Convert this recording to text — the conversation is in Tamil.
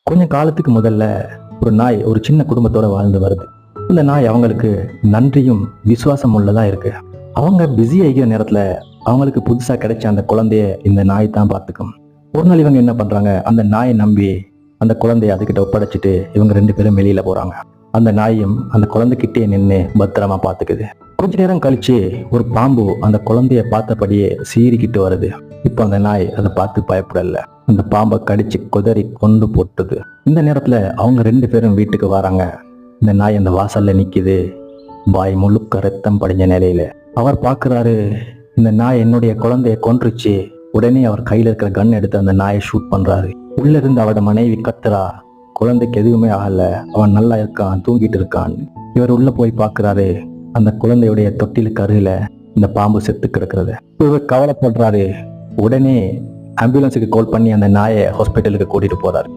கொஞ்ச காலத்துக்கு முதல்ல ஒரு நாய் ஒரு சின்ன குடும்பத்தோட வாழ்ந்து வருது. இந்த நாய் அவங்களுக்கு நன்றியும் விசுவாசம் உள்ளதா இருக்கு. அவங்க பிஸி ஆகிய நேரத்துல அவங்களுக்கு புதுசா கிடைச்ச அந்த குழந்தைய இந்த நாய் தான் பார்த்துக்கும். ஒரு நாள் இவங்க என்ன பண்றாங்க, அந்த நாயை நம்பி அந்த குழந்தைய அதுகிட்ட ஒப்படைச்சிட்டு இவங்க 2 பேரும் வெளியில போறாங்க. அந்த நாயும் அந்த குழந்தைகிட்டே நின்று பத்திரமா பார்த்துக்குது. கொஞ்ச நேரம் கழிச்சு ஒரு பாம்பு அந்த குழந்தைய பார்த்தபடியே சீறிக்கிட்டு வருது. இப்போ அந்த நாய் அதை பார்த்து பயப்படல. அந்த பாம்பை கடிச்சு குதறி கொண்டு போட்டுது. இந்த நேரத்துல அவங்க 2 பேரும் வீட்டுக்கு வராங்க. இந்த நாய் அந்த வாசல்ல நிக்குது, வாய் முழுக்க ரத்தம் படிஞ்ச நிலையில. அவர் பார்க்குறாரு, இந்த நாய் என்னுடைய குழந்தைய கொன்றுச்சு. உடனே அவர் கையில இருக்கிற கன் எடுத்து அந்த நாயை ஷூட் பண்றாரு. உள்ள இருந்து அவரோட மனைவி கத்துறா, குழந்தைக்கு எதுவுமே ஆகல, அவன் நல்லா இருக்கான், தூங்கிட்டு இருக்கான். இவர் உள்ள போய் பார்க்குறாரு, அந்த குழந்தையுடைய தொட்டிலுக்கு அருகில இந்த பாம்பு செத்து கிடக்கிறது. இவர் கவலைப்படுறாரு. உடனே ஆம்புலன்ஸுக்கு கால் பண்ணி அந்த நாயை ஹாஸ்பிட்டலுக்கு கூட்டிட்டு போறாரு.